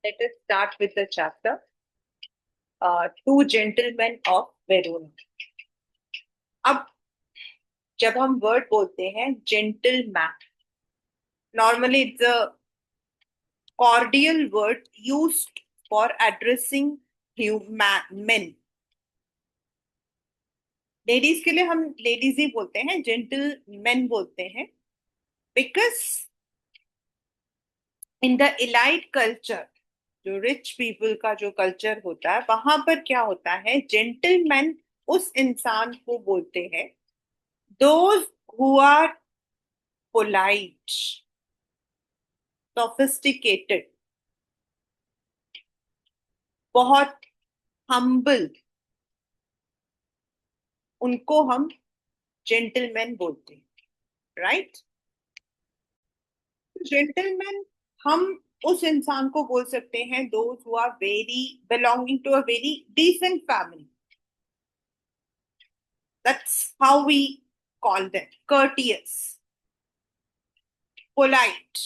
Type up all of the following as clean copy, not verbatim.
Let us start with the chapter Two Gentlemen of Verona. अब जब हम word बोलते हैं gentleman, normally it's a cordial word used for addressing men. Ladies के लिए हम लेडीज ही बोलते हैं, जेंटलमैन बोलते हैं, because in the elite culture, जो रिच पीपल का जो कल्चर होता है, वहां पर क्या होता है, जेंटलमैन उस इंसान को बोलते हैं those who are polite, sophisticated, बहुत हम्बल, उनको हम जेंटलमैन बोलते हैं, राइट। जेंटलमैन हम उस इंसान को बोल सकते हैं those who are very belonging to a very decent family, that's how we call them, courteous, polite.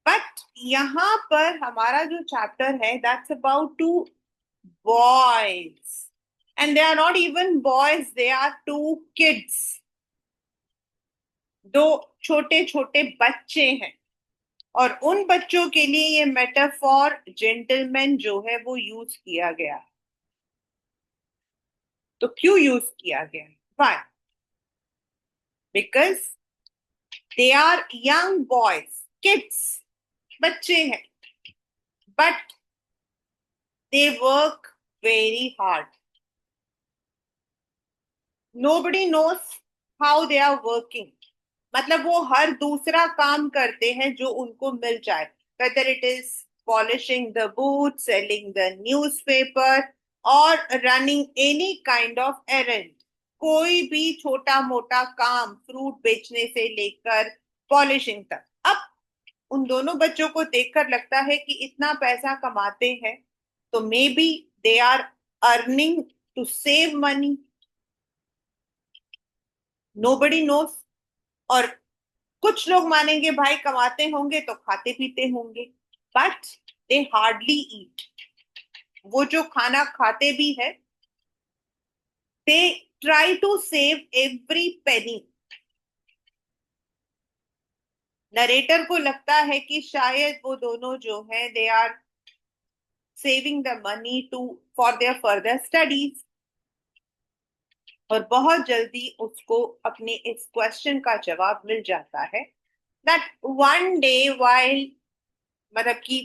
But यहाँ पर हमारा जो चैप्टर है, that's about two boys, and they are not even boys, they are two kids. दो छोटे छोटे बच्चे हैं, और उन बच्चों के लिए ये मेटाफॉर जेंटलमैन जो है वो यूज किया गया। तो क्यों यूज किया गया? Why? Because they are young boys, kids, बच्चे हैं, but they work very hard. Nobody knows how they are working. मतलब वो हर दूसरा काम करते हैं जो उनको मिल जाए, whether it is polishing the boots, selling the newspaper or running any kind of errand. कोई भी छोटा मोटा काम, फ्रूट बेचने से लेकर पॉलिशिंग तक। अब उन दोनों बच्चों को देखकर लगता है कि इतना पैसा कमाते हैं तो maybe they are earning to save money, nobody knows. और कुछ लोग मानेंगे भाई कमाते होंगे तो खाते पीते होंगे, बट दे हार्डली ईट। वो जो खाना खाते भी है, they try to save every penny. Narrator को लगता है कि शायद वो दोनों जो है they are saving the money to for their further studies. और बहुत जल्दी उसको अपने इस क्वेश्चन का जवाब मिल जाता है, दैट वन डे वाइल, मतलब कि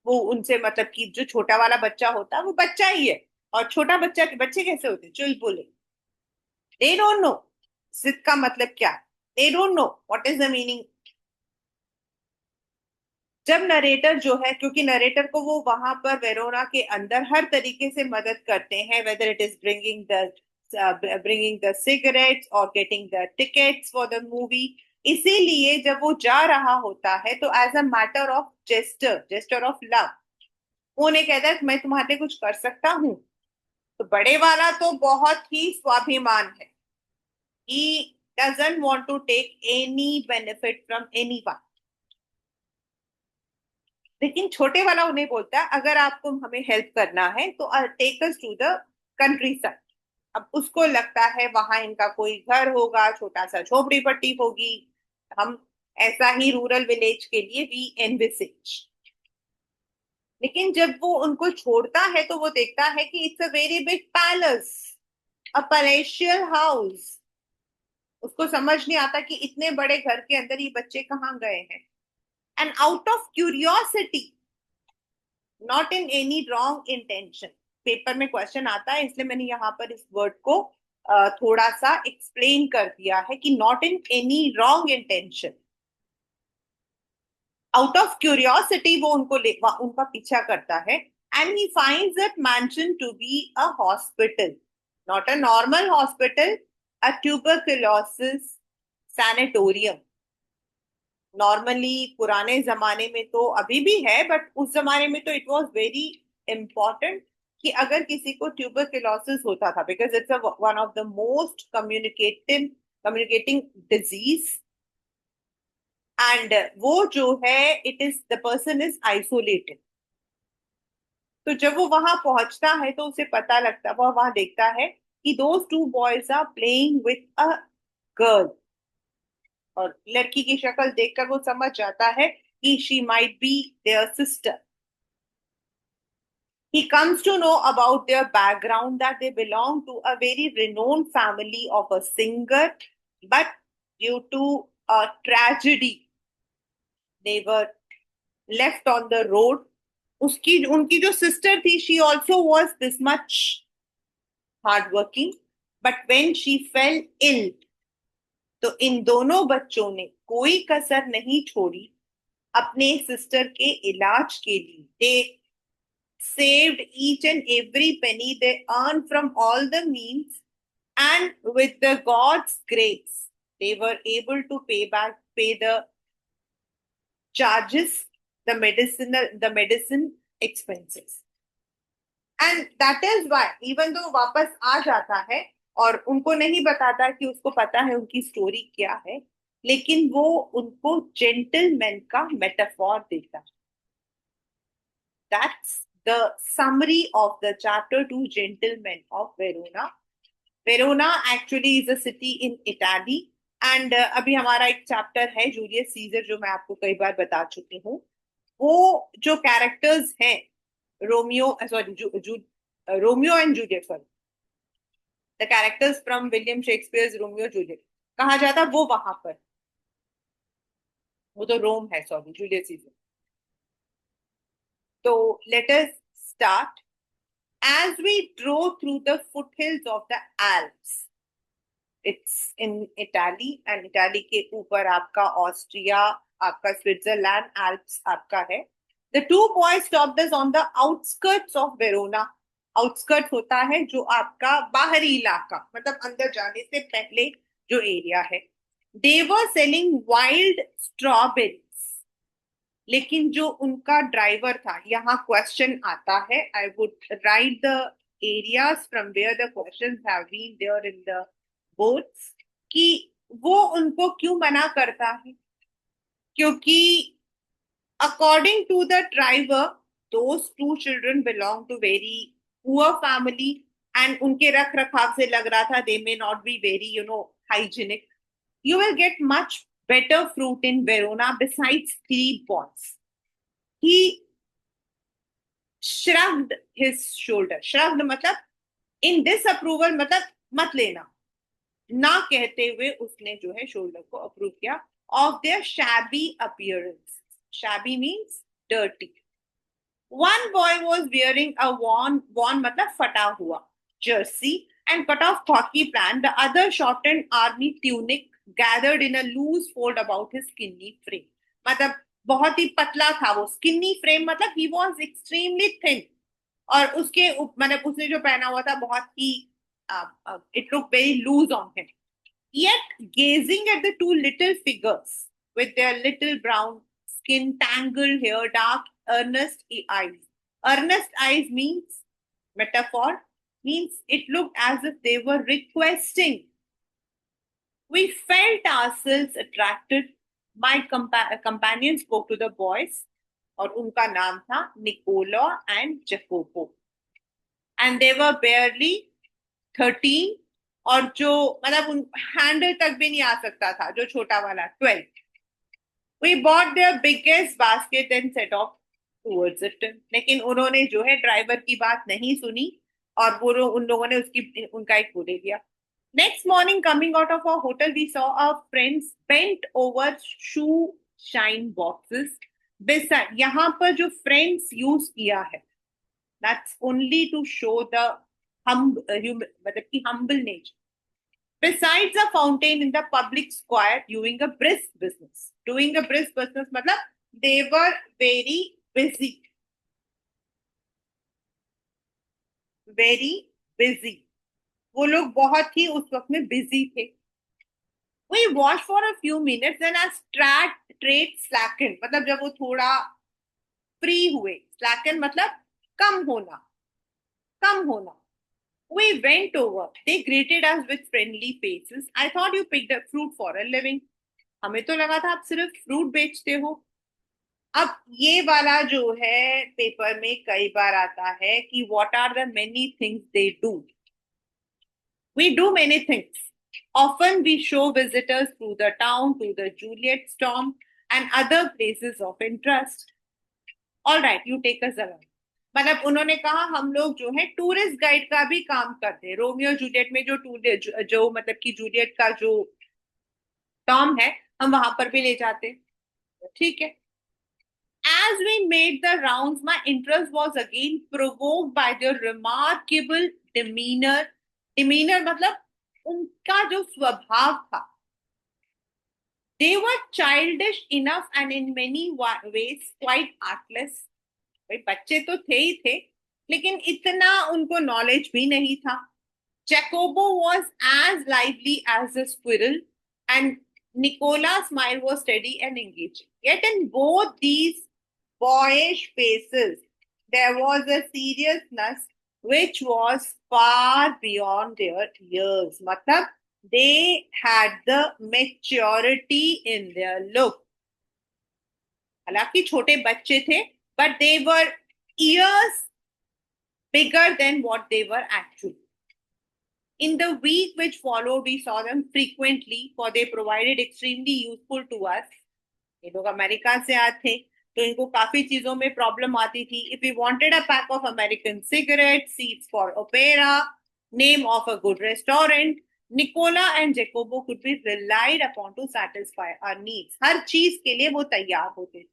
वो उनसे, मतलब कि जो छोटा वाला बच्चा होता है वो बच्चा ही है, और छोटा बच्चा के बच्चे कैसे होते हैं, चुलबुले, दे डोंट नो जिद का मतलब क्या, they don't know what is the meaning. जब नरेटर जो है, क्योंकि नरेटर को वो वहां पर वेरोना के अंदर हर तरीके से मदद करते हैं, whether it is bringing the cigarettes और getting the tickets for the movie, इसीलिए जब वो जा रहा होता है तो as a matter of gesture of love, वो उन्हें कहता है मैं तुम्हारे लिए कुछ कर सकता हूँ। तो बड़े वाला तो बहुत ही स्वाभिमान है, he doesn't want to take any benefit from anyone. लेकिन छोटे वाला उन्हें बोलता है अगर आपको हमें हेल्प करना है तो take us to the countryside. अब उसको लगता है वहां इनका कोई घर होगा, छोटा सा झोपड़ी पट्टी होगी, हम ऐसा ही रूरल विलेज के लिए वी एनविसेज। लेकिन जब वो उनको छोड़ता है तो वो देखता है कि it's a very big palace, a palatial house. उसको समझ नहीं आता कि इतने बड़े घर के अंदर ये बच्चे कहाँ गए हैं। And out of curiosity, not in any wrong intention, paper में क्वेश्चन आता है इसलिए मैंने यहाँ पर इस वर्ड को थोड़ा सा एक्सप्लेन कर दिया है कि not in any wrong intention, out of curiosity वो उनका पीछा करता है। And he finds that mansion to be a hospital, not a normal hospital, a tuberculosis sanatorium. Normally पुराने जमाने में तो अभी भी है, बट उस जमाने में तो इट वाज वेरी इंपॉर्टेंट कि अगर किसी को ट्यूबरकुलोसिस होता था, because it's one of the most communicating disease, and वो जो है, it is the person is isolated. तो जब वो वहां पहुंचता है तो उसे पता लगता, वो वहां देखता है कि those two boys are playing with a girl. और लड़की की शक्ल देखकर वो समझ जाता है कि she might be their sister. He comes to know about their background that they belong to a very renowned family of a singer, but due to a tragedy, they were left on the road. उसकी उनकी जो sister थी, she also was this much hardworking, but when she fell ill, तो इन दोनों बच्चों ने कोई कसर नहीं छोड़ी अपने सिस्टर के इलाज के लिए। दे saved each and every penny they earned from all the means, and with the God's grace, they were able to pay the charges, the medicine expenses. And that is why, even though वापस आ जाता है और उनको नहीं बताता कि उसको पता है उनकी स्टोरी क्या है, लेकिन वो उनको जेंटलमैन का मेटाफॉर देता है। That's the summary of the chapter two, Gentlemen of Verona. Verona actually is a city in Italy. And अभी हमारा एक चैप्टर है जूलियस सीजर, जो मैं आपको कई बार बता चुकी हूँ। वो जो कैरेक्टर्स हैं, Romeo sorry Romeo and Juliet, sorry the characters from William Shakespeare's Romeo Juliet, कहा जाता वो वहां पर, वो तो रोम है, सॉरी जूलियस सीजर। तो let us start. As we drove through the foothills of the Alps, it's in Italy, and Italy के ऊपर आपका ऑस्ट्रिया, आपका स्विट्जरलैंड, एल्प्स आपका है। The two boys stopped us on the outskirts of Verona. Outskirt होता है जो आपका बाहरी इलाका, मतलब अंदर जाने से पहले जो एरिया है। They were selling wild strawberries. लेकिन जो उनका ड्राइवर था, यहाँ क्वेश्चन आता है, I would write the areas from where the questions have been there in the boards, कि वो उनको क्यों मना करता है। क्योंकि according to the driver, those two children belong to very poor family, and उनके रख रखाव से लग रहा था they may not be very hygienic. You will get much better fruit in Verona besides 3 points. He shrugged his shoulder. Shrugged मतलब in disapproval, मतलब मत लेना, ना कहते हुए उसने जो है शोल्डर को अप्रूव किया of their shabby appearance. Shabby means dirty. One boy was wearing a worn मतलब फटा हुआ jersey and cut off hockey pant. The other shortened army tunic gathered in a loose fold about his skinny frame. मतलब बहुत ही पतला था वो, skinny frame मतलब he was extremely thin, और उसके मतलब उसने जो पहना हुआ था बहुत ही it looked very loose on him. Yet gazing at the two little figures with their little brown skin, tangled hair, dark earnest eyes. Earnest eyes means metaphor, means it looked as if they were requesting. We felt ourselves attracted. My companion spoke to the boys, और उनका नाम था Nicola and Jacopo, and they were barely 13, और जो मतलब handle तक भी नहीं आ सकता था, जो छोटा वाला 12। We bought their biggest basket and set off towards it. लेकिन उन्होंने जो है ड्राइवर की बात नहीं सुनी, और वो उन लोगों ने उनका एक वो दे दिया। Next morning, coming out of our hotel, we saw our friends bent over shoe shine boxes. Beside, यहाँ पर जो friends use किया है, that's only to show the मतलब कि humble nature. Besides a fountain in the public square, doing a brisk business. Doing a brisk business मतलब they were very busy. Very busy. वो लोग बहुत ही उस वक्त में बिजी थे। We watched for a few minutes and as trade slackened, मतलब जब वो थोड़ा फ्री हुए, slacken मतलब कम होना, कम होना। We went over. They greeted us with friendly faces. I thought you picked up fruit for a living. हमें तो लगा था आप सिर्फ फ्रूट बेचते हो। अब ये वाला जो है पेपर में कई बार आता है कि what are the many things they do. We do many things. Often we show visitors through the town to the Juliet Storm and other places of interest. All right, you take us around. मतलब उन्होंने कहा हम लोग जो है tourist guide का भी काम करते हैं। रोमियो जूलियट में जो जो मतलब कि जूलियट का जो टॉम है, हम वहां पर भी ले जाते हैं। ठीक है। As we made the rounds, my interest was again provoked by their remarkable demeanor. Demeanor मतलब उनका जो स्वभाव था। They were childish enough and in many ways quite artless. भाई बच्चे तो थे ही थे, लेकिन इतना उनको नॉलेज भी नहीं था। Jacobo was as lively as a squirrel, and Nicola's smile was steady and engaging. Yet in both these boyish faces, there was a seriousness which was far beyond their years. मतलब they had the maturity in their look. हालांकि छोटे बच्चे थे, but they were years bigger than what they were actually. In the week which followed, we saw them frequently, for they provided extremely useful to us. ये लोग America से आए थे, तो इनको काफी चीजों में प्रॉब्लम आती थी। If we wanted a pack of American cigarettes, seats for opera, name of a good restaurant, Nicola and Jacobo could be relied upon to satisfy our needs. हर चीज के लिए वो तैयार होते थे।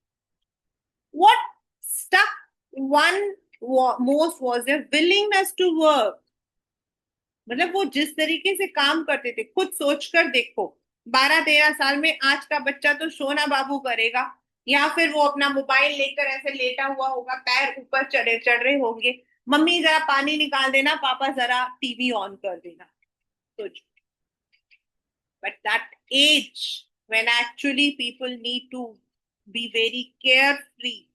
What stuck one most was their willingness to work. मतलब वो जिस तरीके से काम करते थे, खुद सोचकर देखो, 12-13 साल में आज का बच्चा तो सोना बाबू करेगा, या फिर वो अपना मोबाइल लेकर ऐसे लेटा हुआ होगा, पैर ऊपर चढ़े चढ़ रहे होंगे, मम्मी जरा पानी निकाल देना, पापा जरा टीवी ऑन कर देना। सोचो। But that as when actually people need to be very carefree,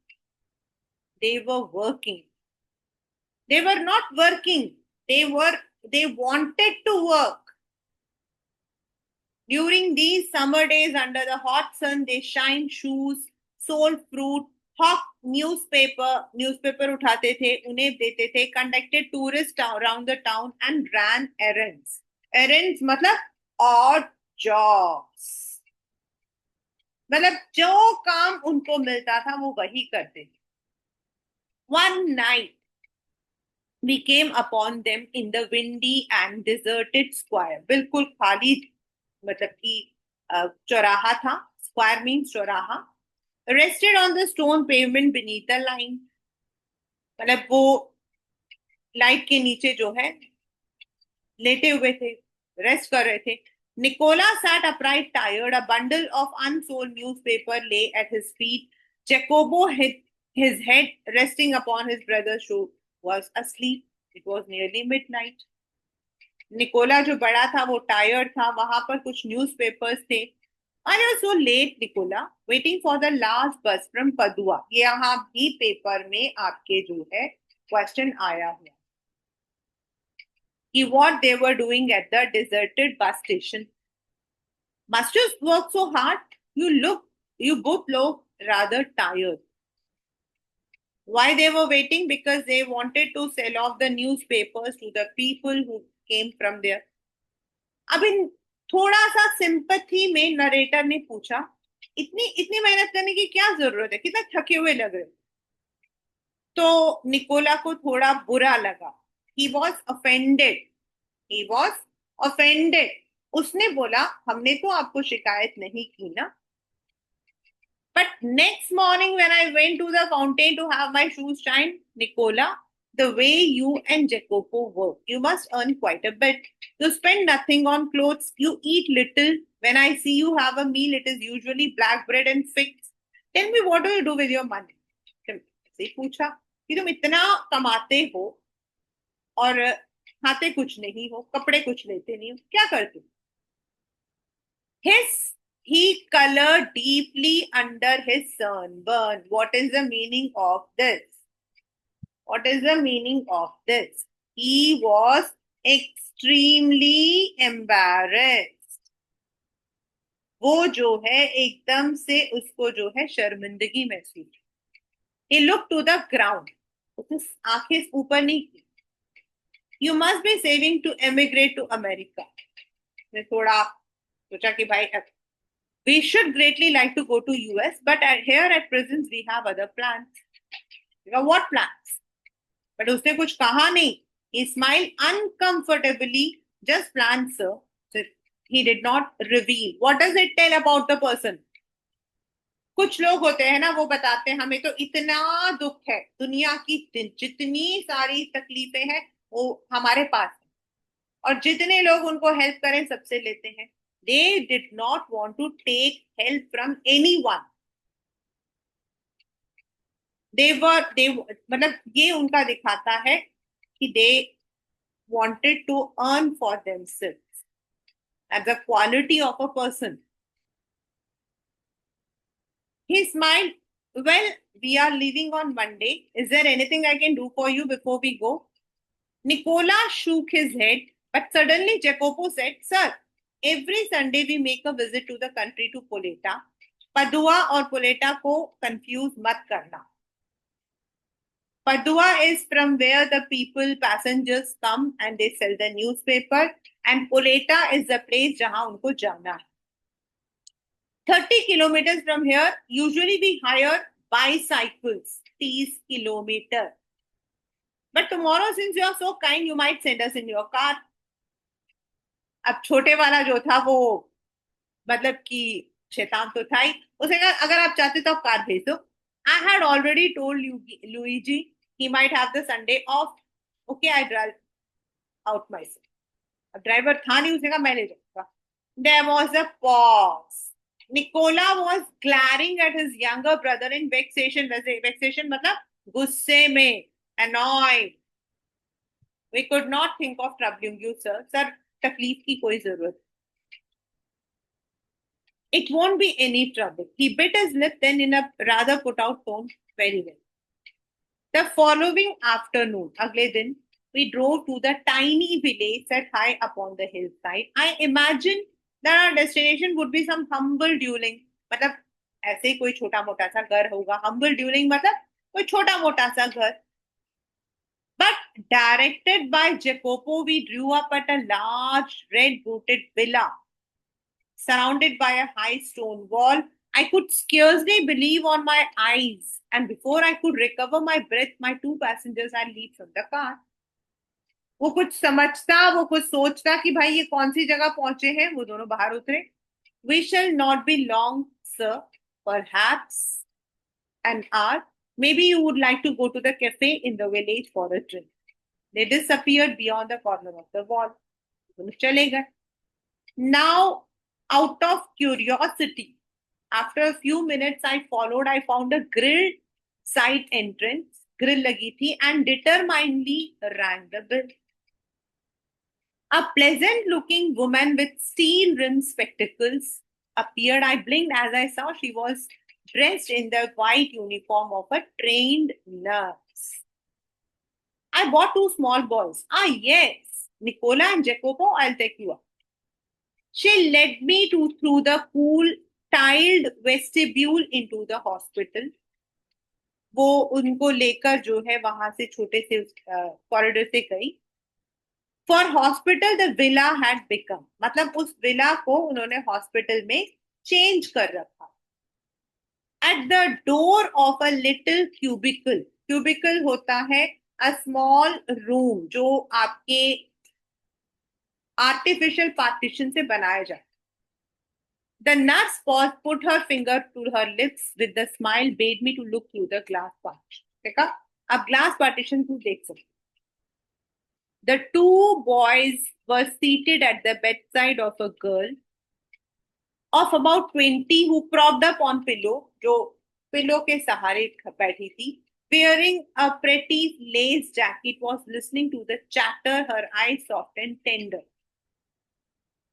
they were working. They were not working. They wanted to work. During these summer days under the hot sun, they shined shoes, sold fruit, hawked newspaper उठाते थे, उन्हें देते थे, conducted tourists around the town and ran errands. Errands मतलब odd jobs. मतलब जो काम उनको मिलता था वो वही करते थे। One night we came upon them in the windy and deserted square. बिल्कुल खाली मतलब कि चौराहा था। Square means चौराहा। Rested on the stone pavement beneath the line. मतलब वो लाइट के नीचे जो है लेटे हुए थे, रेस्ट कर रहे थे। Nicola sat upright, tired. A bundle of unsold newspaper lay at his feet. Jacobo hid his head resting upon his brother's shoulder was asleep. It was nearly midnight. Nicola जो बड़ा था वो टायर्ड था, वहां पर कुछ न्यूज़पेपर्स थे। I was so late Nicola, waiting for the last bus from Padua. ये यहाँ भी पेपर में आपके जो है क्वेश्चन आया हुआ कि what they were doing at the deserted bus station. Must you work so hard? You both look rather tired. Why they were waiting? Because they wanted to sell off the newspapers to the people who came from there. अब इन थोड़ा सा sympathy में narrator ने पूछा, इतनी इतनी मेहनत करने की क्या जरूरत है, कितना थके हुए लग रहे हो। तो निकोला को थोड़ा बुरा लगा। He was offended. He was offended. उसने बोला हमने तो आपको शिकायत नहीं की ना। But next morning when I went to the fountain to have my shoes shined, Nicola, the way you and Jacopo work, you must earn quite a bit. You spend nothing on clothes, you eat little. When I see you have a meal, it is usually black bread and figs. Tell me, what do you do with your money? से पूछा कि तुम इतना कमाते हो और खाते कुछ नहीं हो, कपड़े कुछ लेते नहीं हो, क्या करते हो? He colored deeply under his sunburn. What is the meaning of this? What is the meaning of this? He was extremely embarrassed. वो जो है एकदम से उसको जो है शर्मिंदगी महसूस। He looked to the ground. उसने आंखें ऊपर नहीं की। You must be saving to emigrate to America. मैं थोड़ा सोचा कि भाई we should greatly like to go to US, but here at present we have other plans. What plans? But उसने कुछ कहा नहीं. He smiled uncomfortably. Just plans, sir. So he did not reveal. What does it tell about the person? कुछ लोग होते हैं ना, वो बताते हैं हमें तो इतना दुख है, दुनिया की जितनी सारी तकलीफें हैं वो हमारे पास है, और जितने लोग उनको हेल्प करें सबसे लेते हैं. They did not want to take help from anyone. They मतलब ये उनका दिखाता है कि दे wanted to earn for themselves as a quality of a person. He smiled. Well, we are leaving on Monday. Is there anything I can do for you before we go? Nicola shook his head, but suddenly Jacopo said, Sir, every Sunday we make a visit to the country to Poleta. Padua और पोलेटा को confuse मत करना. Padua is from where the people, passengers come and they sell the newspaper, and Poleta is the place जहां उनको जाना है. 30 kilometers from here, usually we hire bicycles, 30 kilometers. But tomorrow, since you are so kind, you might send us in your car. अब छोटे वाला जो था वो मतलब कि शैतान तो था ही. उसने कहा अगर आप चाहते तो आप कार भेज दो. I had already told Luigi he might have the Sunday off. Okay, I drive out myself. अब ड्राइवर था नहीं, उसने कहा मैं ले जाऊंगा. There was a pause. Nicola was glaring at his younger brother in vexation. वैसे vexation मतलब गुस्से में, annoyed. We could not think of troubling you, sir. Sir, तकलीफ की कोई जरूरत. It won't be any trouble. He bit his lip, then in a rather put out tone, very well. The following afternoon, अगले दिन, we drove to the tiny village set high upon the hillside. I imagine that our destination would be some humble dwelling. मतलब ऐसे ही कोई छोटा मोटा सा घर होगा. Humble dwelling मतलब कोई छोटा मोटा सा घर. But directed by Jacopo, we drew up at a large red-roofed villa surrounded by a high stone wall. I could scarcely believe on my eyes, and before I could recover my breath, my two passengers had leaped from the car. वो कुछ समझता, वो कुछ सोचता कि भाई ये कौन सी जगह पहुंचे हैं. वो दोनों बाहर उतरे. We shall not be long, sir. Perhaps an hour. Maybe you would like to go to the cafe in the village for a drink. They disappeared beyond the corner of the wall. चले गए. Now, out of curiosity, after a few minutes I followed, I found a grilled side entrance, grill lagi thi, and determinedly rang the bell. A pleasant looking woman with steel rimmed spectacles appeared. I blinked as I saw she was dressed in the white uniform of a trained nurse. I bought two small boys. Ah, yes, Nicola and Jacopo, I'll take you up. She led me through the cool, tiled vestibule into the hospital. वो उनको लेकर जो है वहां से छोटे से corridor से गई. For hospital, the villa had become. मतलब उस विला को उन्होंने हॉस्पिटल में चेंज कर रखा. At the door of a little cubicle. Cubicle होता है a small room जो आपके आर्टिफिशियल पार्टीशन से बनाया जाए. The nurse paused, put her finger to her lips with the smile, bade me to look through the glass partition. देखा, अब glass partition तू देख सकते. The two boys were seated at the bedside of a girl of about 20 who propped up on pillow, जो pillow के सहारे बैठी थी, wearing a pretty lace jacket, was listening to the chatter, her eyes soft and tender.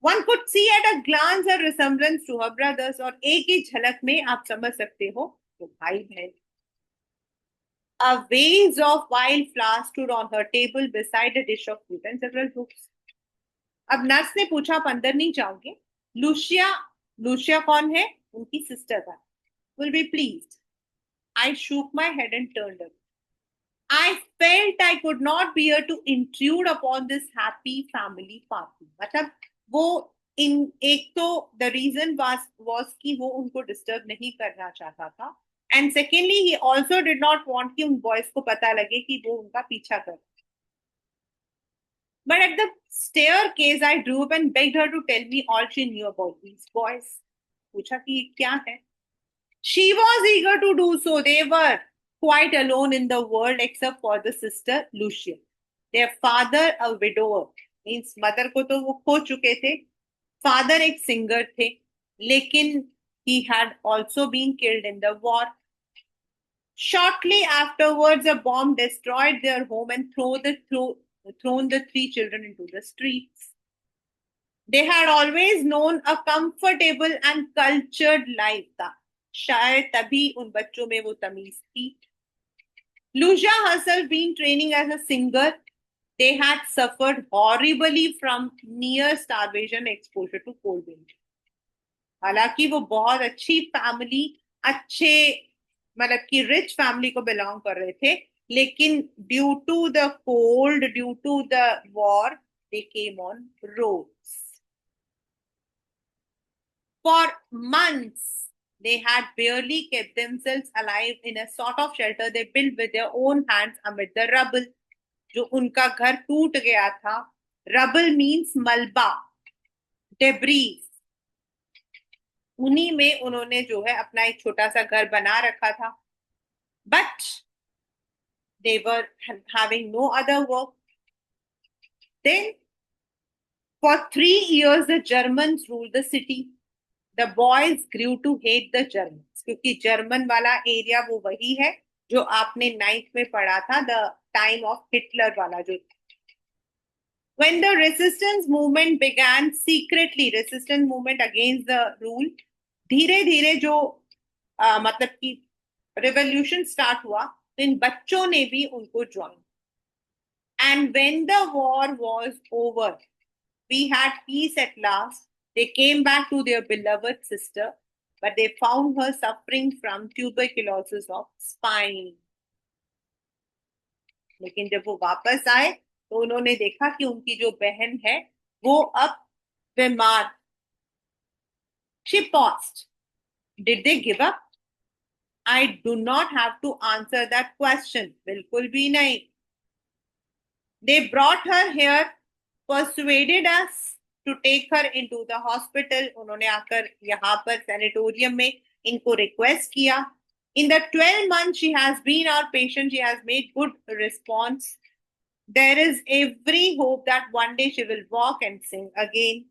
One could see at a glance her resemblance to her brothers, और एक ही झलक में आप समझ सकते हो तो भाई बहन. A vase of wild flowers stood on her table beside a dish of fruit and several books. अब नर्स ने पूछा आप अंदर नहीं जाओगे. लूशिया लूसिया कौन है? उनकी सिस्टर था। Will be please. I shook my head and turned away. I felt I could not bear to intrude upon this happy family party. मतलब वो इन एक तो the reason was कि वो उनको disturb नहीं करना चाहता था, and secondly he also did not want कि उन boys को पता लगे कि वो उनका पीछा कर। But at the staircase I drew up and begged her to tell me all she knew about these boys. पूछा कि ये क्या है? She was eager to do so. They were quite alone in the world except for the sister Lucia. Their father, a widower, means mother को तो वो खो चुके थे. Father एक singer थे, लेकिन he had also been killed in the war. Shortly afterwards, a bomb destroyed their home and thrown the three children into the streets. They had always known a comfortable and cultured life था. शायद तभी उन बच्चों में वो तमीज थी. Lucia herself been training as a singer. They had suffered horribly from near starvation exposure to cold wind. हालांकि वो बहुत अच्छी फैमिली, अच्छे मतलब कि रिच फैमिली को बिलोंग कर रहे थे, लेकिन due to the cold, due to the war, they came on roads. For months, they had barely kept themselves alive in a sort of shelter they built with their own hands amid the rubble. जो उनका घर टूट गया था. Rubble means मलबा, debris. उन्हीं में उन्होंने जो है अपना एक छोटा सा घर बना रखा था. But they were having no other work. Then, for 3 years, the Germans ruled the city. The boys grew to hate the Germans, क्योंकि जर्मन वाला एरिया वो वही है जो आपने 9th में पढ़ा था, द टाइम ऑफ हिटलर वाला जो. When the resistance movement began secretly, resistance movement against the rule, धीरे धीरे जो मतलब कि revolution start हुआ, तो इन बच्चों ने भी उनको join. And when the war was over, we had peace at last. They came back to their beloved sister, but they found her suffering from tuberculosis of spine. लेकिन जब वो वापस आए तो उन्होंने देखा कि उनकी जो बहन है वो अब बीमार. She paused. Did they give up? I do not have to answer that question. बिल्कुल भी नहीं. They brought her here, persuaded us to take her into the hospital. उन्होंने आकर यहाँ पर सैनिटोरियम में इनको रिक्वेस्ट किया. In the 12 months she has been our patient, she has made good response. There is every hope that one day she will walk and sing again.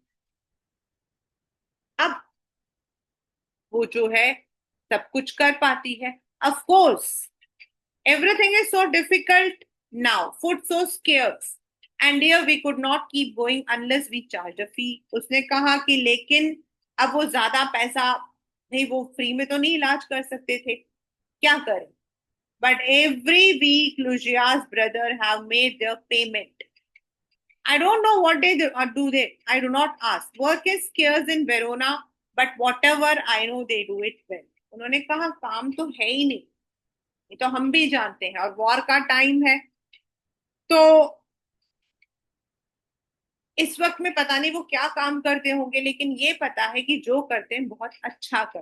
अब वो जो है सब कुछ कर पाती है. Of course, everything is so difficult now, food so scarce. And here we could not keep going unless we charge a fee. उसने कहा कि लेकिन अब वो ज्यादा पैसा नहीं, वो फ्री में तो नहीं इलाज कर सकते थे, क्या करें. But every week Lucia's brother have made their payment. I don't know what they do. I do not ask. Work is scarce in Verona, but whatever I know they do it well. उन्होंने कहा काम तो है ही नहीं, ये तो हम भी जानते हैं, और वॉर का टाइम है, तो इस वक्त में पता नहीं वो क्या काम करते होंगे, लेकिन ये पता है कि जो करते हैं बहुत अच्छा कर.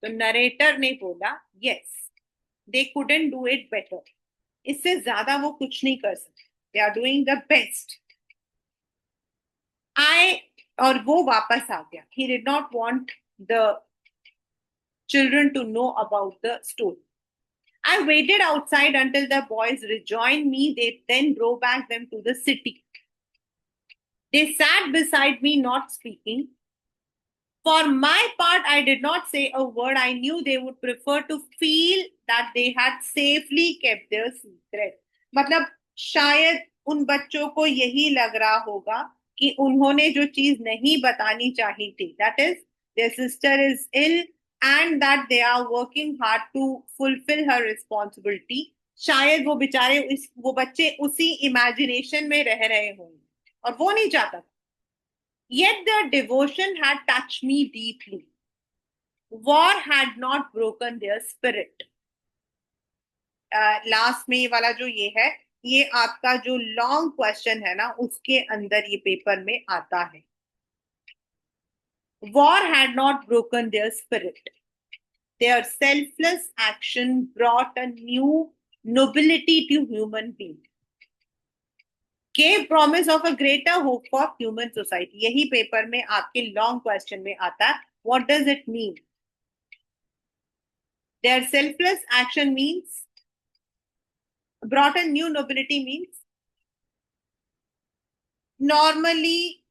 तो नरेटर ने बोला yes, they couldn't do it better. इससे ज्यादा वो कुछ नहीं कर सकते. They are doing the best. और वो वापस आ गया. He did not want the children to know about the story. I waited outside until the boys rejoined me. They then drove back them to the city. They sat beside me, not speaking. For my part, I did not say a word. I knew they would prefer to feel that they had safely kept their secret. मतलब शायद उन बच्चों को यही लग रहा होगा कि उन्होंने जो चीज नहीं बतानी चाहिए थी, that is, their sister is ill and that they are working hard to fulfill her responsibility. शायद वो बेचारे वो बच्चे उसी इमेजिनेशन में रह रहे होंगे और वो नहीं चाहता. Yet their devotion had touched me deeply. War had not broken their spirit. Last में ये वाला जो ये है, ये आपका जो लॉन्ग क्वेश्चन है ना, उसके अंदर ये पेपर में आता है. War had not broken their spirit. Their selfless action brought a new nobility to human beings. Gave promise of a greater hope for human society. यही पेपर में आपके लॉन्ग क्वेश्चन में आता है. What does it mean? Their selfless action means brought a new nobility means normally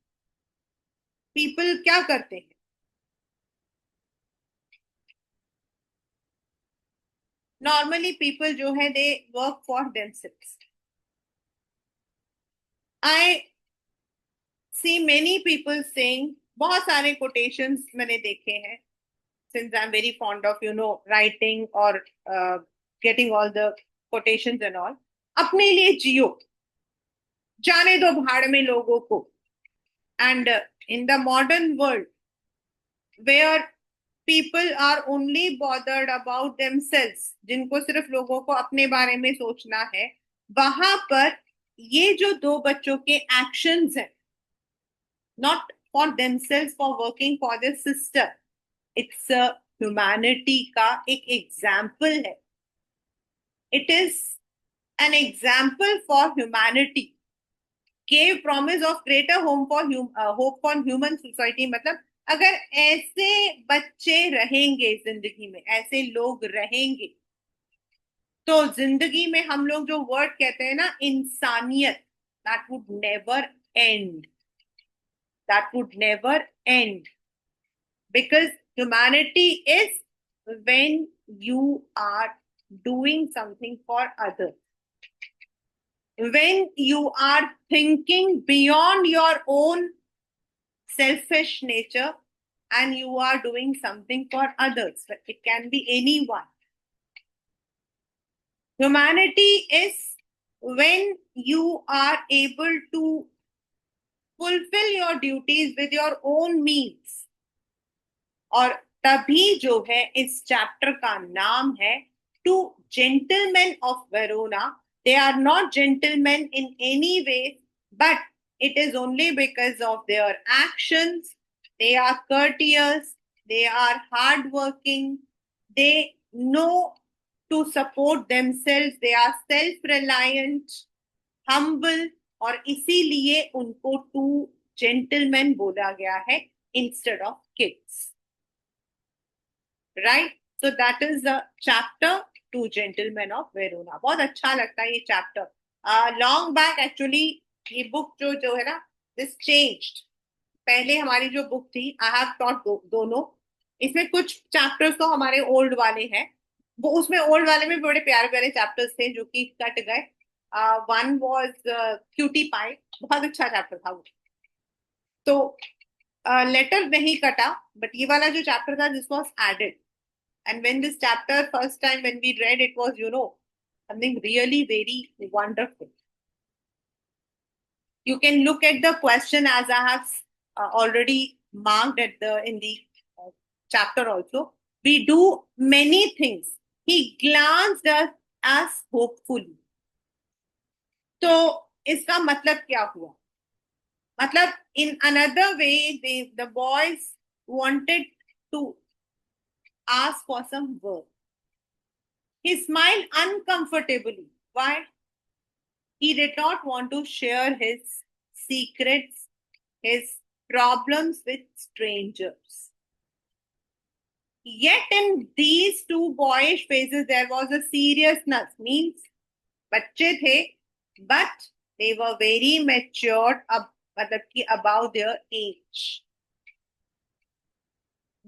people क्या करते हैं? Normally people जो है they work for themselves. I see many people saying, बहुत सारे quotations मैंने देखे हैं, since I'm very fond of writing or getting all the quotations and all. अपने लिए जियो, जाने दो भाड़ में लोगों को. And in the modern world where people are only bothered about themselves, जिनको सिर्फ लोगों को अपने बारे में सोचना है, वहां पर ये जो दो बच्चों के एक्शंस हैं, not for themselves, for working for their sister, it's a humanity का एक example है. It is an example for humanity. Gave promise of greater hope for human society. मतलब अगर ऐसे बच्चे रहेंगे जिंदगी में, ऐसे लोग रहेंगे, तो जिंदगी में हम लोग जो वर्ड कहते हैं ना, इंसानियत, that would never end. That would never end. Because humanity is when you are doing something for others. When you are thinking beyond your own selfish nature and you are doing something for others. It can be anyone. Humanity is when you are able to fulfill your duties with your own means. और तभी जो है इस chapter का नाम है two gentleman of Verona. They are not gentlemen in any way, but it is only because of their actions. They are courteous, they are hardworking, they know to support themselves, they are self-reliant, humble, और इसीलिए उनको two gentleman बोला गया है instead of kids. Right? So that is the chapter Two Gentlemen of Verona. बहुत अच्छा लगता है ये chapter. Long back actually ये book जो है ना, this changed. पहले हमारी जो book थी, I have taught दोनों, इसमें कुछ chapters तो हमारे old वाले हैं. वो उसमें old वाले में बड़े प्यारे प्यारे chapters थे जो कि कट गए. One was Cutie Pie. बहुत अच्छा chapter था वो. तो letter नहीं कटा, but ये वाला जो chapter था, this was added. And when this chapter first time when we read, it was something really very wonderful. You can look at the question as I have already marked at in the chapter also. We do many things. He glanced at us hopefully. तो इसका मतलब क्या हुआ? मतलब in another way, the boys wanted to ask for some work. He smiled uncomfortably. Why? He did not want to share his secrets, his problems with strangers. Yet in these two boyish faces, there was a seriousness. Means, बच्चे थे, but they were very matured about their age.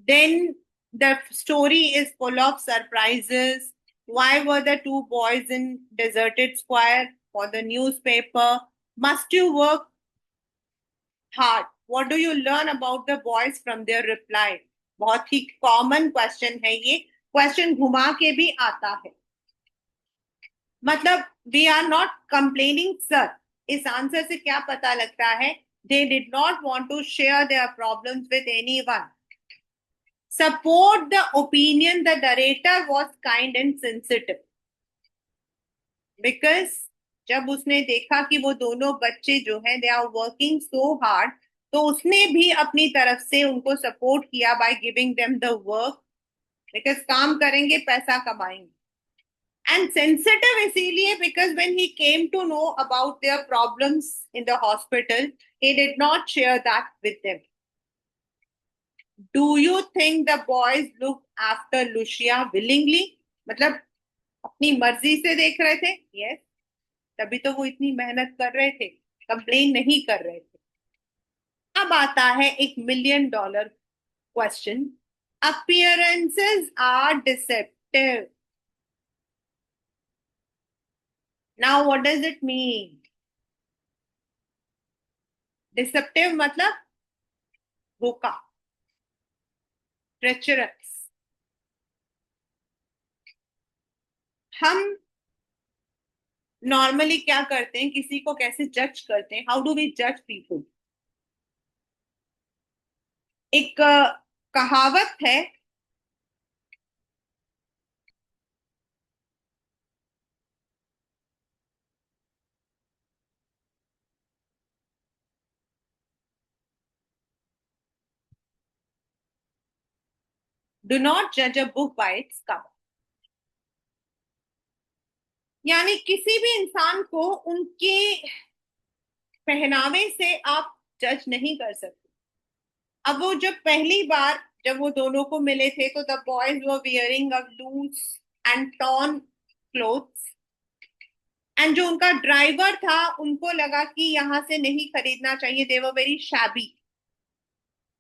Then the story is full of surprises. Why were the two boys in deserted square? For the newspaper. Must you work hard? What do you learn about the boys from their reply? बहुत ही common question है ये. Question घुमा के भी आता है. मतलब we are not complaining sir. इस आंसर से क्या पता लगता है They did not want to share their problems with anyone. Support the opinion the narrator was kind and sensitive. Because जब उसने देखा कि वो दोनों बच्चे जो हैं they are working so hard, तो उसने भी अपनी तरफ से उनको सपोर्ट किया by giving them the work, because काम करेंगे पैसा कमाएंगे. And sensitive इसीलिए because when he came to know about their problems in the hospital, he did not share that with them. Do you think the boys looked after Lucia willingly? मतलब अपनी मर्जी से देख रहे थे? Yes. तभी तो वो इतनी मेहनत कर रहे थे, कंप्लेन नहीं कर रहे थे. अब आता है एक $1 million question. Appearances are deceptive. Now what does it mean? Deceptive मतलब धोखा, treacherous. हम नॉर्मली क्या करते हैं, किसी को कैसे जज करते हैं? हाउ डू वी जज पीपल? एक कहावत है, डू नॉट जज a book by its cover. यानी किसी भी इंसान को उनके पहनावे से आप जज नहीं कर सकते. अब वो जब पहली बार जब वो दोनों को मिले थे, तो the boys were wearing a loose and torn clothes, and जो उनका ड्राइवर था उनको लगा कि यहाँ से नहीं खरीदना चाहिए, दे वर वेरी शैबी.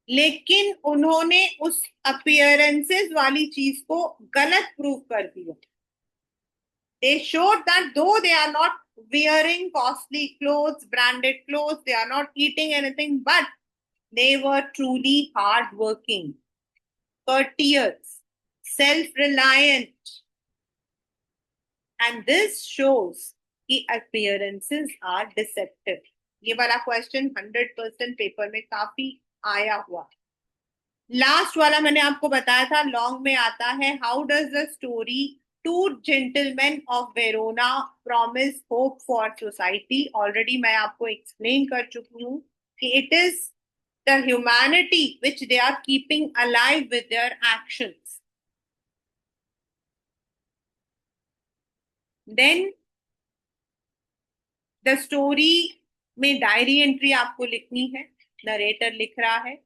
लेकिन उन्होंने उस अपीयरेंसेस वाली चीज को गलत प्रूव कर दिया. They showed that though they are not wearing costly clothes, branded clothes, they are not eating anything, but they were truly hardworking, courteous, self-reliant. And this shows कि appearances are deceptive. ये वाला question 100% paper में काफी आया हुआ. Last वाला मैंने आपको बताया था, लॉन्ग में आता है. How does the story two gentleman of Verona promise hope for society? Already मैं आपको एक्सप्लेन कर चुकी हूँ कि it is the humanity which they are keeping alive with their actions. Then the story में डायरी एंट्री आपको लिखनी है, नरेटर लिख रहा है.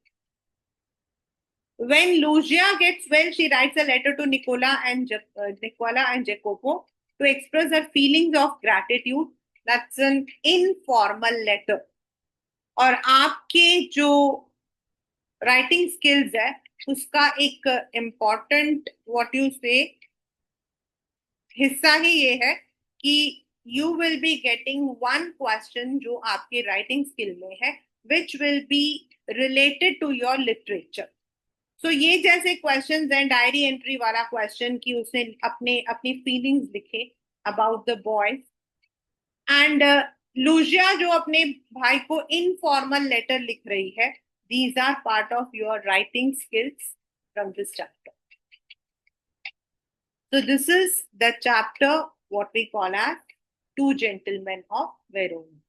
When Lucia gets well, she writes a letter to Nicola and Jacopo to express her feelings of gratitude. That's an informal letter. और आपके जो राइटिंग स्किल्स है उसका एक इम्पॉर्टेंट व्हाट यू से हिस्सा ही ये है कि you will be getting one question जो आपके राइटिंग स्किल में है, which will be related to your literature. So ये जैसे क्वेश्चंस हैं, डायरी एंट्री वाला क्वेश्चन कि उसने अपनी फीलिंग्स लिखे about the boy, and Lucia जो अपने भाई को इनफॉर्मल लेटर लिख रही है. These are part of your writing skills from this chapter. So this is the chapter what we call as Two Gentlemen of Verona.